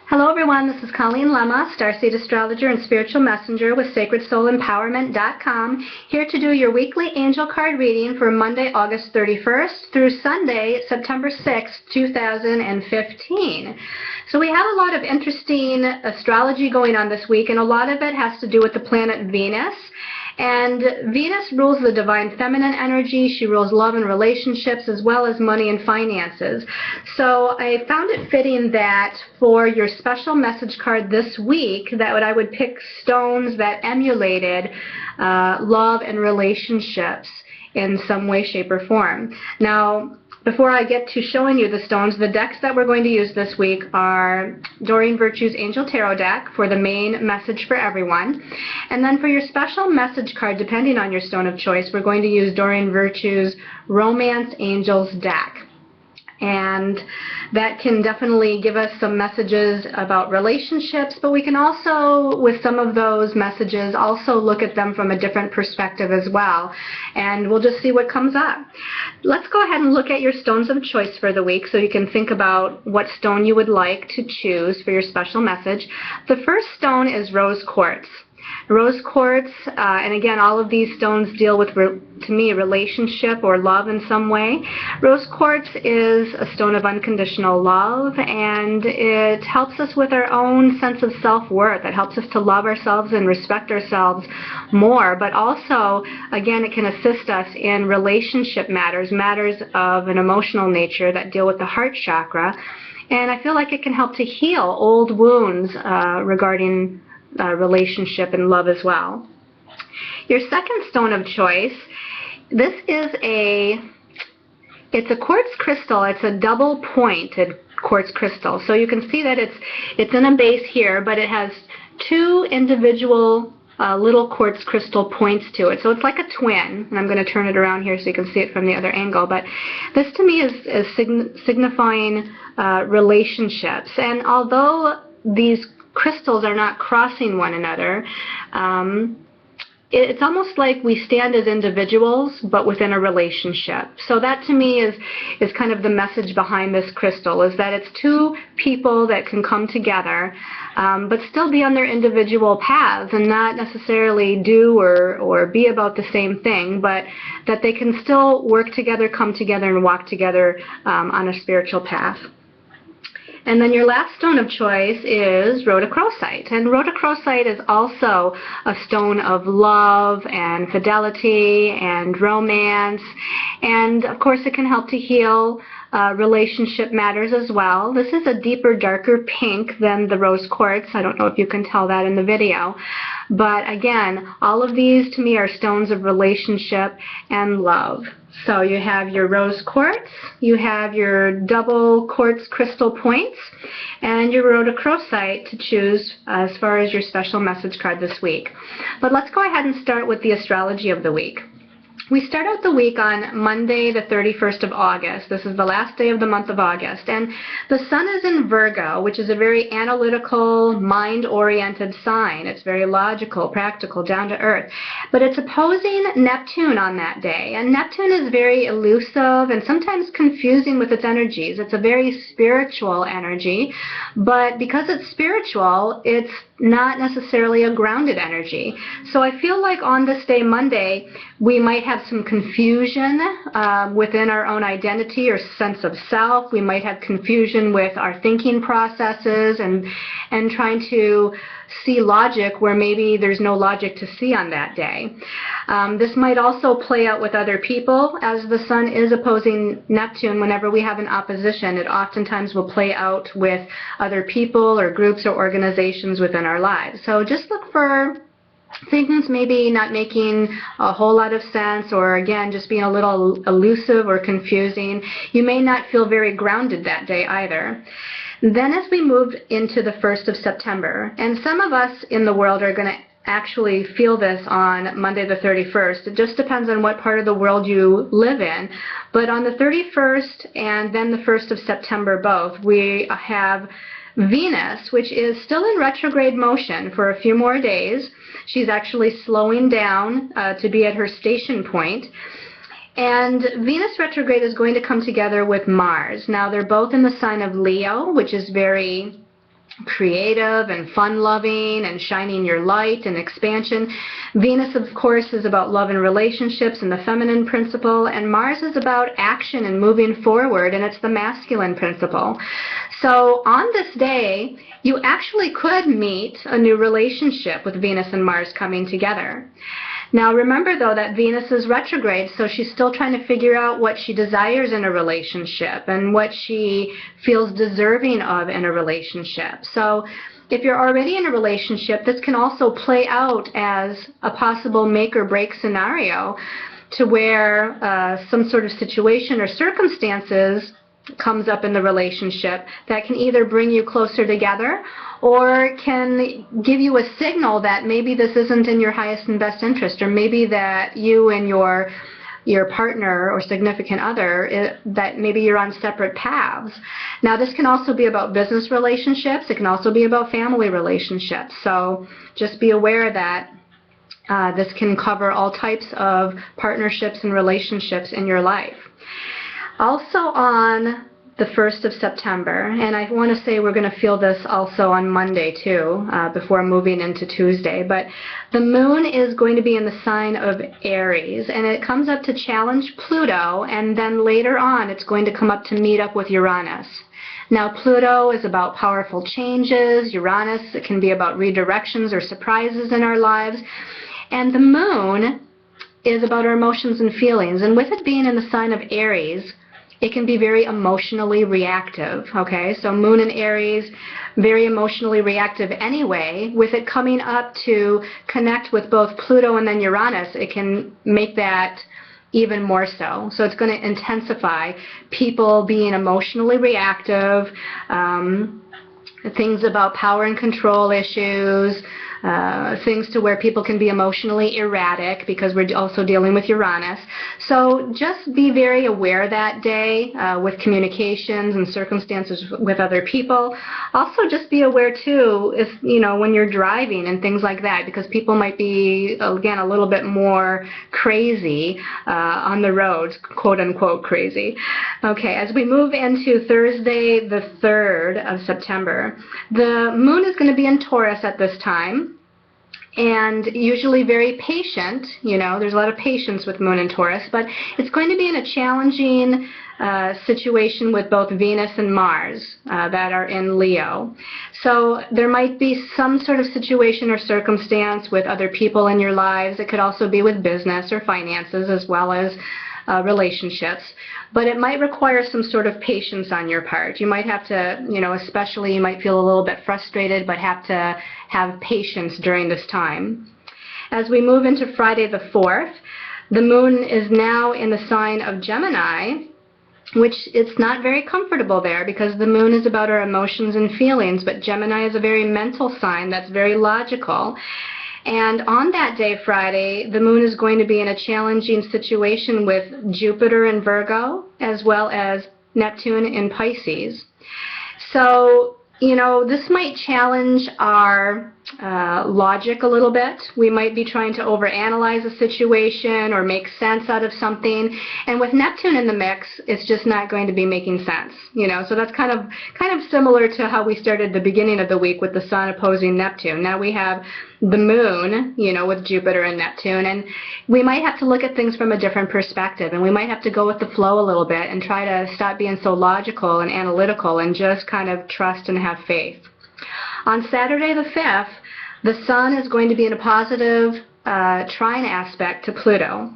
Hello everyone, this is Colleen Lemma, Starseed Astrologer and Spiritual Messenger with SacredSoulEmpowerment.com, here to do your weekly angel card reading for Monday, August 31st through Sunday, September 6th, 2015. So we have a lot of interesting astrology going on this week, and a lot of it has to do with the planet Venus. And Venus rules the divine feminine energy. She rules love and relationships as well as money and finances. So I found it fitting that for your special message card this week, that I would pick stones that emulated love and relationships in some way, shape, or form. Now, before I get to showing you the stones, the decks that we're going to use this week are Doreen Virtue's Angel Tarot deck for the main message for everyone. And then for your special message card, depending on your stone of choice, we're going to use Doreen Virtue's Romance Angels deck. And that can definitely give us some messages about relationships, but we can also, with some of those messages, also look at them from a different perspective as well. And we'll just see what comes up. Let's go ahead and look at your stones of choice for the week so you can think about what stone you would like to choose for your special message. The first stone is rose quartz. Rose quartz, and again, all of these stones deal with, to me, a relationship or love in some way. Rose quartz is a stone of unconditional love, and it helps us with our own sense of self-worth. It helps us to love ourselves and respect ourselves more, but also, again, it can assist us in relationship matters, matters of an emotional nature that deal with the heart chakra, and I feel like it can help to heal old wounds regarding relationship and love as well. Your second stone of choice, this is it's a quartz crystal. It's a double pointed quartz crystal. So you can see that it's in a base here, but it has two individual little quartz crystal points to it. So it's like a twin, and I'm going to turn it around here so you can see it from the other angle. But this to me is signifying relationships. And although these crystals are not crossing one another, it's almost like we stand as individuals but within a relationship. So that to me is kind of the message behind this crystal, is that it's two people that can come together but still be on their individual paths and not necessarily do or be about the same thing, but that they can still work together, come together, and walk together on a spiritual path. And then your last stone of choice is Rhodochrosite. And Rhodochrosite is also a stone of love and fidelity and romance. And of course it can help to heal relationship matters as well. This is a deeper, darker pink than the rose quartz. I don't know if you can tell that in the video. But again, all of these to me are stones of relationship and love. So you have your rose quartz, you have your double quartz crystal points, and your rhodochrosite to choose as far as your special message card this week. But let's go ahead and start with the astrology of the week. We start out the week on Monday, the 31st of August. This is the last day of the month of August. And the sun is in Virgo, which is a very analytical, mind-oriented sign. It's very logical, practical, down to earth. But it's opposing Neptune on that day. And Neptune is very elusive and sometimes confusing with its energies. It's a very spiritual energy. But because it's spiritual, it's not necessarily a grounded energy. So I feel like on this day, Monday, we might have some confusion within our own identity or sense of self. We might have confusion with our thinking processes and trying to see logic where maybe there's no logic to see on that day. This might also play out with other people, as the sun is opposing Neptune. Whenever we have an opposition, it oftentimes will play out with other people or groups or organizations within our lives. So just look for things maybe not making a whole lot of sense, or again just being a little elusive or confusing. You may not feel very grounded that day either. Then as we move into the 1st of September, and some of us in the world are going to actually feel this on Monday the 31st. It just depends on what part of the world you live in. But on the 31st and then the 1st of September both, we have Venus, which is still in retrograde motion for a few more days. She's actually slowing down to be at her station point. And Venus retrograde is going to come together with Mars. Now, they're both in the sign of Leo, which is very creative and fun-loving and shining your light and expansion. Venus, of course, is about love and relationships and the feminine principle, and Mars is about action and moving forward, and it's the masculine principle. So on this day, you actually could meet a new relationship with Venus and Mars coming together. Now remember, though, that Venus is retrograde, so she's still trying to figure out what she desires in a relationship and what she feels deserving of in a relationship. So if you're already in a relationship, this can also play out as a possible make or break scenario, to where some sort of situation or circumstances comes up in the relationship that can either bring you closer together or can give you a signal that maybe this isn't in your highest and best interest, or maybe that you and your partner or significant other, that maybe you're on separate paths. Now this can also be about business relationships. It can also be about family relationships. So just be aware that this can cover all types of partnerships and relationships in your life. Also on the 1st of September, and I want to say we're going to feel this also on Monday too, before moving into Tuesday, but the moon is going to be in the sign of Aries, and it comes up to challenge Pluto, and then later on it's going to come up to meet up with Uranus. Now Pluto is about powerful changes. Uranus, it can be about redirections or surprises in our lives, and the moon is about our emotions and feelings, and with it being in the sign of Aries, it can be very emotionally reactive, okay? So Moon in Aries, very emotionally reactive anyway. With it coming up to connect with both Pluto and then Uranus, it can make that even more so. So it's going to intensify people being emotionally reactive, things about power and control issues, things to where people can be emotionally erratic, because we're also dealing with Uranus. So just be very aware that day with communications and circumstances with other people. Also just be aware too, if when you're driving and things like that, because people might be, again, a little bit more crazy on the roads, quote unquote crazy. Okay, as we move into Thursday the 3rd of September, the moon is going to be in Taurus at this time, and usually very patient. There's a lot of patience with Moon and Taurus, but it's going to be in a challenging situation with both Venus and Mars that are in Leo. So there might be some sort of situation or circumstance with other people in your lives. It could also be with business or finances, as well as relationships, but it might require some sort of patience on your part. You might have to, especially you might feel a little bit frustrated, but have to have patience during this time. As we move into Friday the 4th, the moon is now in the sign of Gemini, which it's not very comfortable there, because the moon is about our emotions and feelings, but Gemini is a very mental sign that's very logical. And on that day, Friday, the moon is going to be in a challenging situation with Jupiter in Virgo, as well as Neptune in Pisces. So, this might challenge our logic a little bit. We might be trying to overanalyze a situation or make sense out of something. And with Neptune in the mix, it's just not going to be making sense. So that's kind of similar to how we started the beginning of the week with the Sun opposing Neptune. Now we have the moon, with Jupiter and Neptune, and we might have to look at things from a different perspective, and we might have to go with the flow a little bit and try to stop being so logical and analytical and just kind of trust and have faith. On Saturday the 5th, the Sun is going to be in a positive trine aspect to Pluto.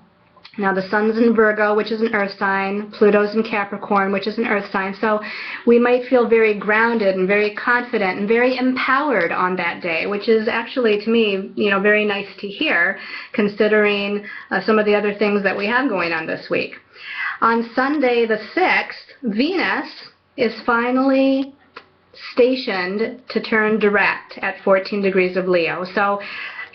Now the Sun's in Virgo, which is an earth sign. Pluto's in Capricorn, which is an earth sign. So we might feel very grounded and very confident and very empowered on that day, which is actually, to me, very nice to hear, considering some of the other things that we have going on this week. On Sunday the 6th, Venus is finally stationed to turn direct at 14 degrees of Leo. So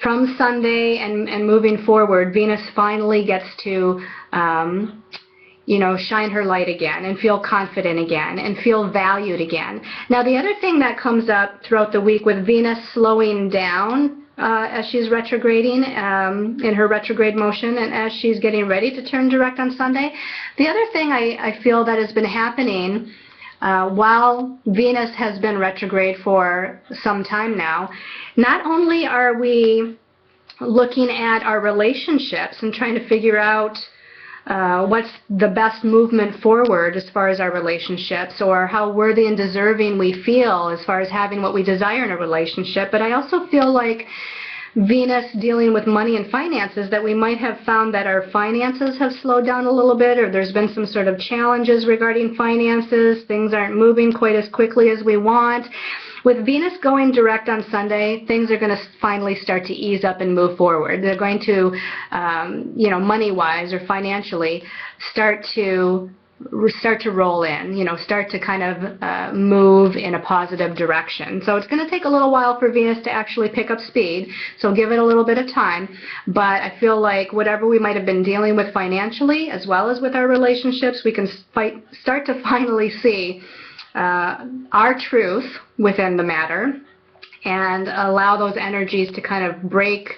from Sunday and moving forward, Venus finally gets to, shine her light again and feel confident again and feel valued again. Now, the other thing that comes up throughout the week with Venus slowing down as she's retrograding in her retrograde motion, and as she's getting ready to turn direct on Sunday, the other thing I feel that has been happening while Venus has been retrograde for some time now, not only are we looking at our relationships and trying to figure out what's the best movement forward as far as our relationships, or how worthy and deserving we feel as far as having what we desire in a relationship, but I also feel like Venus dealing with money and finances, that we might have found that our finances have slowed down a little bit, or there's been some sort of challenges regarding finances. Things aren't moving quite as quickly as we want. With Venus going direct on Sunday, things are going to finally start to ease up and move forward. They're going to, money-wise or financially, start to roll in, start to kind of move in a positive direction. So it's going to take a little while for Venus to actually pick up speed, so give it a little bit of time. But I feel like whatever we might have been dealing with financially, as well as with our relationships, we can start to finally see our truth within the matter and allow those energies to kind of break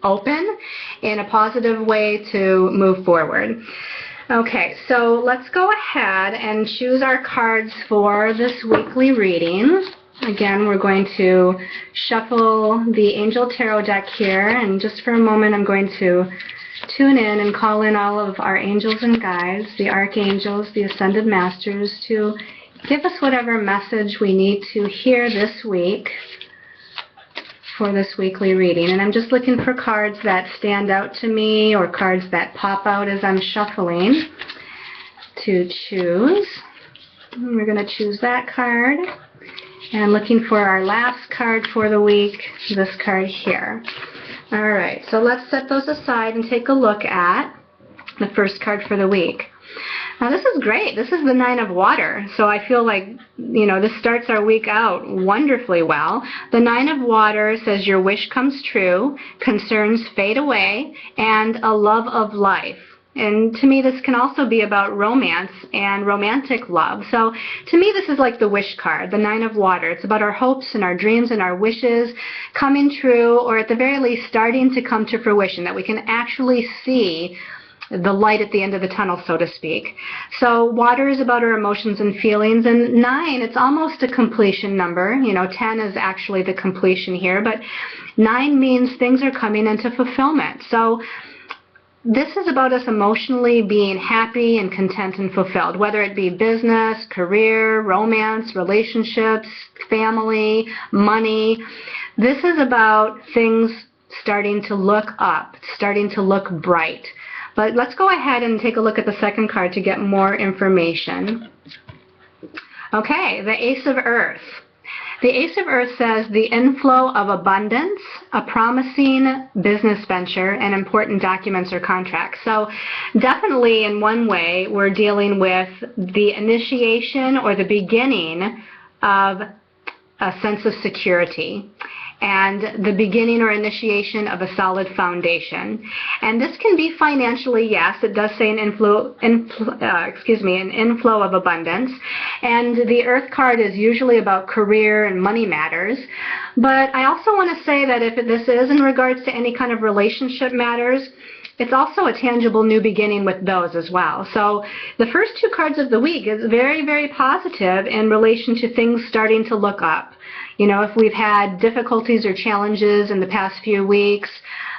open in a positive way to move forward. Okay, so let's go ahead and choose our cards for this weekly reading. Again, we're going to shuffle the Angel Tarot deck here, and just for a moment I'm going to tune in and call in all of our angels and guides, the archangels, the ascended masters, to give us whatever message we need to hear this week for this weekly reading. And I'm just looking for cards that stand out to me, or cards that pop out as I'm shuffling to choose. And we're going to choose that card. And looking for our last card for the week, this card here. All right, so let's set those aside and take a look at the first card for the week. Now this is great. This is the Nine of Water. So I feel like, this starts our week out wonderfully well. The Nine of Water says your wish comes true, concerns fade away, and a love of life. And to me, this can also be about romance and romantic love. So to me, this is like the wish card, the Nine of Water. It's about our hopes and our dreams and our wishes coming true, or at the very least starting to come to fruition, that we can actually see the light at the end of the tunnel, so to speak. So water is about our emotions and feelings, and 9, it's almost a completion number. 10 is actually the completion here, but 9 means things are coming into fulfillment. So this is about us emotionally being happy and content and fulfilled, whether it be business, career, romance, relationships, family, money. This is about things starting to look up, starting to look bright. But let's go ahead and take a look at the second card to get more information. Okay, the Ace of Earth. The Ace of Earth says the inflow of abundance, a promising business venture, and important documents or contracts. So definitely in one way we're dealing with the initiation or the beginning of a sense of security, and the beginning or initiation of a solid foundation. And this can be financially, yes, it does say an inflow of abundance. And the Earth card is usually about career and money matters. But I also want to say that if this is in regards to any kind of relationship matters, it's also a tangible new beginning with those as well. So the first 2 cards of the week is very, very positive in relation to things starting to look up. If we've had difficulties or challenges in the past few weeks,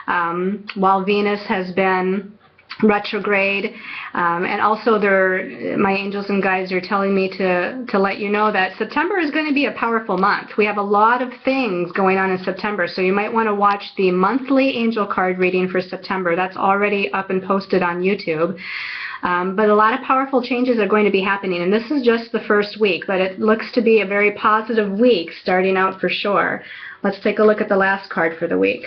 while Venus has been retrograde, and also my angels and guides are telling me to let you know that September is going to be a powerful month. We have a lot of things going on in September, so you might want to watch the monthly angel card reading for September. That's already up and posted on YouTube. But a lot of powerful changes are going to be happening, and this is just the first week, but it looks to be a very positive week starting out for sure. Let's take a look at the last card for the week.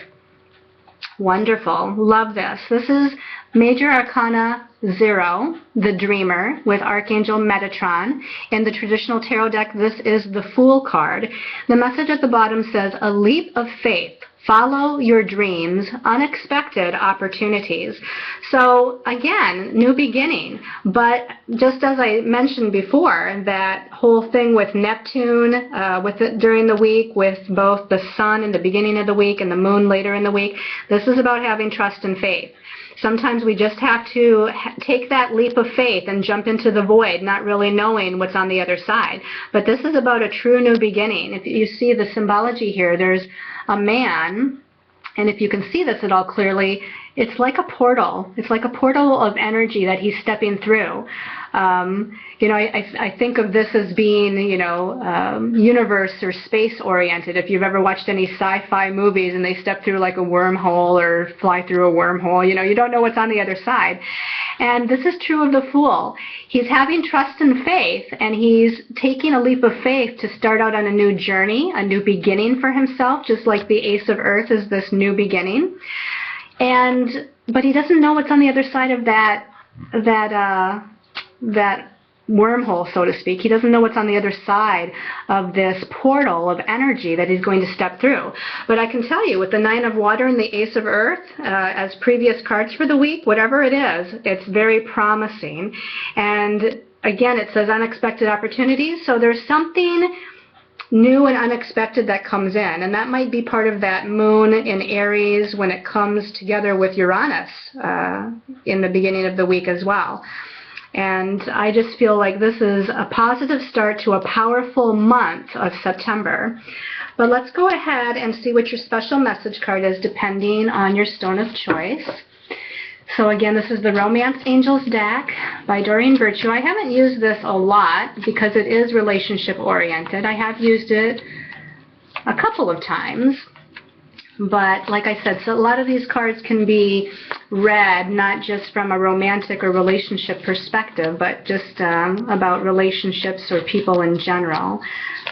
Wonderful. Love this. This is Major Arcana 0, the Dreamer, with Archangel Metatron. In the traditional tarot deck, this is the Fool card. The message at the bottom says, a leap of faith. Follow your dreams, unexpected opportunities. So again, new beginning. But just as I mentioned before, that whole thing with Neptune during the week, with both the sun in the beginning of the week and the moon later in the week, this is about having trust and faith. Sometimes we just have to take that leap of faith and jump into the void, not really knowing what's on the other side. But this is about a true new beginning. If you see the symbology here, there's a man, and if you can see this at all clearly, it's like a portal. It's like a portal of energy that he's stepping through. I think of this as being, universe or space oriented. If you've ever watched any sci-fi movies and they step through like a wormhole or fly through a wormhole, you don't know what's on the other side. And this is true of the Fool. He's having trust and faith, and he's taking a leap of faith to start out on a new journey, a new beginning for himself, just like the Ace of Earth is this new beginning. But he doesn't know what's on the other side of that wormhole, so to speak. He doesn't know what's on the other side of this portal of energy that he's going to step through. But I can tell you, with the Nine of Water and the Ace of Earth, as previous cards for the week, whatever it is, it's very promising. And again, it says unexpected opportunities, so there's something new and unexpected that comes in, and that might be part of that moon in Aries when it comes together with Uranus in the beginning of the week as well. And I just feel like this is a positive start to a powerful month of September. But let's go ahead and see what your special message card is depending on your stone of choice. So again, this is the Romance Angels deck by Doreen Virtue. I haven't used this a lot because it is relationship oriented. I have used it a couple of times. But like I said, so a lot of these cards can be read not just from a romantic or relationship perspective, but just about relationships or people in general.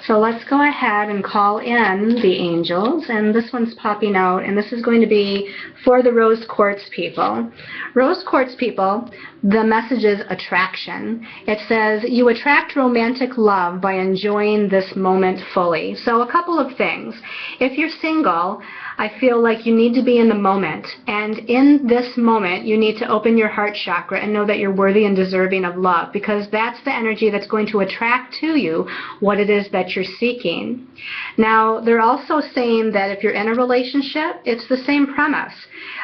So let's go ahead and call in the angels, and this one's popping out, and this is going to be for the Rose Quartz people. Rose Quartz people, the message is attraction. It says, you attract romantic love by enjoying this moment fully. So a couple of things. If you're single, I feel like you need to be in the moment, and in this moment you need to open your heart chakra and know that you're worthy and deserving of love, because that's the energy that's going to attract to you what it is that you're seeking. Now, they're also saying that if you're in a relationship, it's the same premise.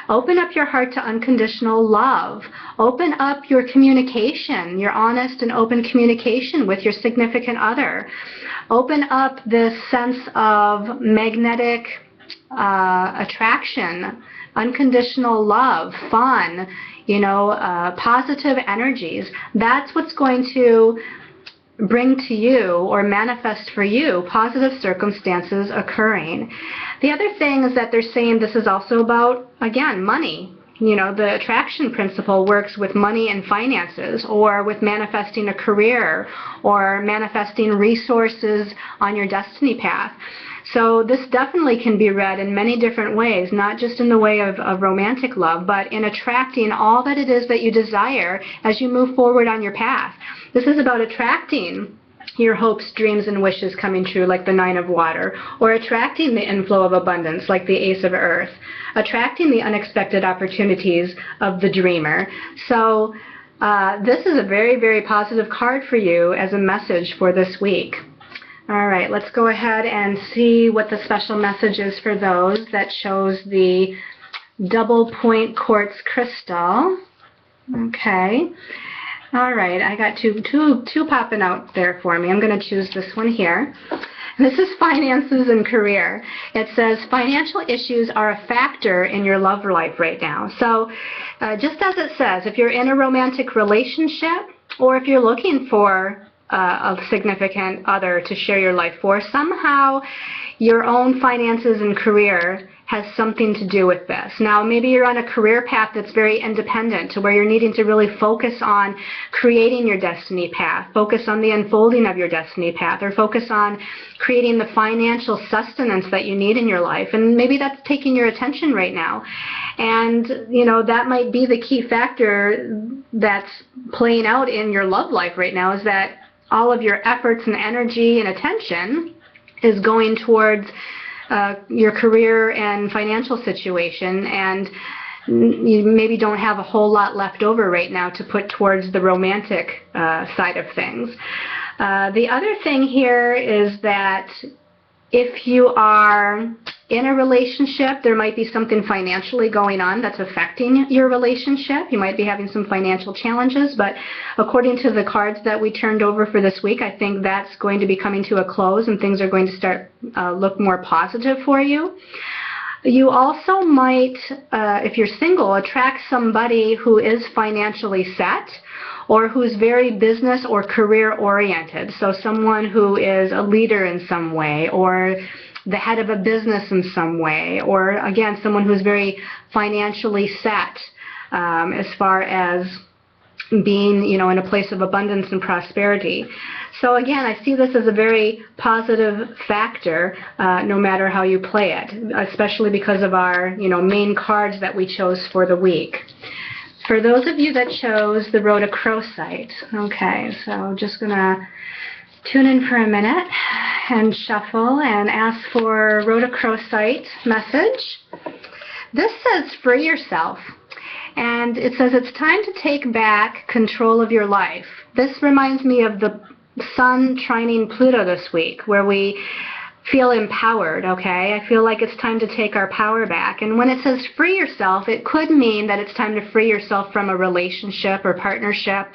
Open up your heart to unconditional love. Open up your communication, your honest and open communication with your significant other. Open up this sense of magnetic attraction, unconditional love, fun, positive energies. That's what's going to bring to you or manifest for you positive circumstances occurring. The other thing is that they're saying this is also about, again, money. The attraction principle works with money and finances, or with manifesting a career, or manifesting resources on your destiny path. So this definitely can be read in many different ways, not just in the way of romantic love, but in attracting all that it is that you desire as you move forward on your path. This is about attracting your hopes, dreams, and wishes coming true, like the Nine of Water, or attracting the inflow of abundance, like the Ace of Earth, attracting the unexpected opportunities of the dreamer. So this is a very, very positive card for you as a message for this week. All right, let's go ahead and see what the special message is for those that chose the double point quartz crystal. Okay. All right, I got two popping out there for me. I'm going to choose this one here. This is finances and career. It says financial issues are a factor in your love life right now. So just as it says, if you're in a romantic relationship, or if you're looking for a significant other to share your life for, somehow your own finances and career has something to do with this. Now, maybe you're on a career path that's very independent, to where you're needing to really focus on creating your destiny path, focus on the unfolding of your destiny path, or focus on creating the financial sustenance that you need in your life. And maybe that's taking your attention right now. And, that might be the key factor that's playing out in your love life right now, is that all of your efforts and energy and attention is going towards your career and financial situation, and you maybe don't have a whole lot left over right now to put towards the romantic side of things. The other thing here is that If you are in a relationship, there might be something financially going on that's affecting your relationship. You might be having some financial challenges, but according to the cards that we turned over for this week, I think that's going to be coming to a close and things are going to start look more positive for you. You also might, if you're single, attract somebody who is financially set or who's very business or career oriented. So someone who is a leader in some way or the head of a business in some way, or again, someone who's very financially set as far as being, in a place of abundance and prosperity. So again, I see this as a very positive factor, no matter how you play it, especially because of our, main cards that we chose for the week. For those of you that chose the Rhodochrosite, okay, so just going to tune in for a minute and shuffle and ask for Rhodochrosite message. This says free yourself. And it says it's time to take back control of your life. This reminds me of the Sun trining Pluto this week, where we feel empowered, okay? I feel like it's time to take our power back. And when it says free yourself, it could mean that it's time to free yourself from a relationship or partnership,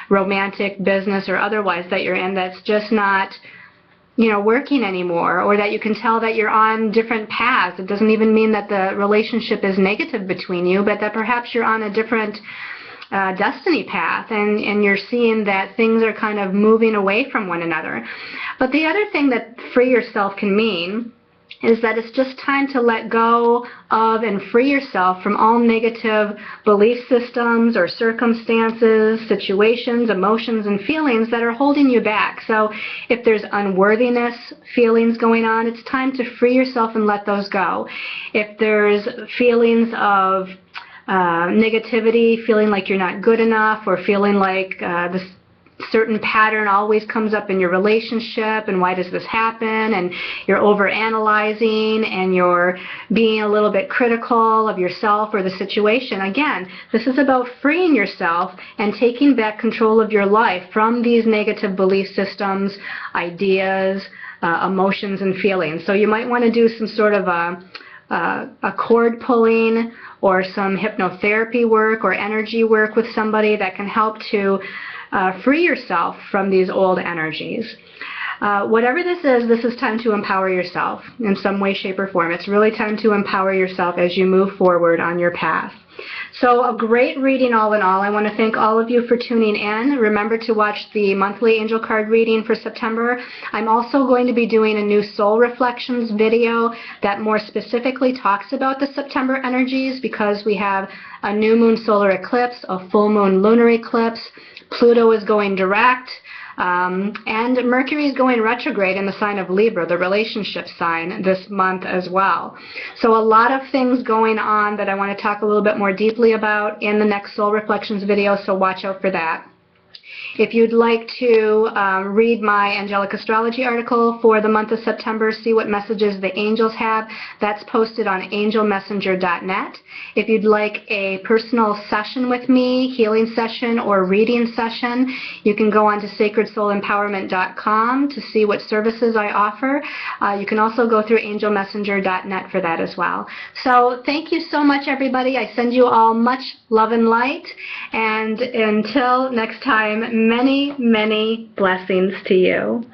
romantic, business, or otherwise that you're in that's just not, working anymore, or that you can tell that you're on different paths. It doesn't even mean that the relationship is negative between you, but that perhaps you're on a different destiny path, and you're seeing that things are kind of moving away from one another. But the other thing that free yourself can mean is that it's just time to let go of and free yourself from all negative belief systems or circumstances, situations, emotions, and feelings that are holding you back. So if there's unworthiness feelings going on, it's time to free yourself and let those go. If there's feelings of negativity, feeling like you're not good enough, or feeling like this certain pattern always comes up in your relationship, and why does this happen, and you're overanalyzing and you're being a little bit critical of yourself or the situation. Again, this is about freeing yourself and taking back control of your life from these negative belief systems, ideas, emotions, and feelings. So you might want to do some sort of a cord pulling or some hypnotherapy work or energy work with somebody that can help to free yourself from these old energies. Whatever this is time to empower yourself in some way, shape, or form. It's really time to empower yourself as you move forward on your path. So a great reading all in all. I want to thank all of you for tuning in. Remember to watch the monthly angel card reading for September. I'm also going to be doing a new soul reflections video that more specifically talks about the September energies, because we have a new moon solar eclipse, a full moon lunar eclipse, Pluto is going direct, and Mercury is going retrograde in the sign of Libra, the relationship sign, this month as well. So a lot of things going on that I want to talk a little bit more deeply about in the next Soul Reflections video, so watch out for that. If you'd like to read my angelic astrology article for the month of September, see what messages the angels have, that's posted on angelmessenger.net. If you'd like a personal session with me, healing session or reading session, you can go on to sacredsoulempowerment.com to see what services I offer. You can also go through angelmessenger.net for that as well. So thank you so much, everybody. I send you all much love and light, and until next time, many, many blessings to you.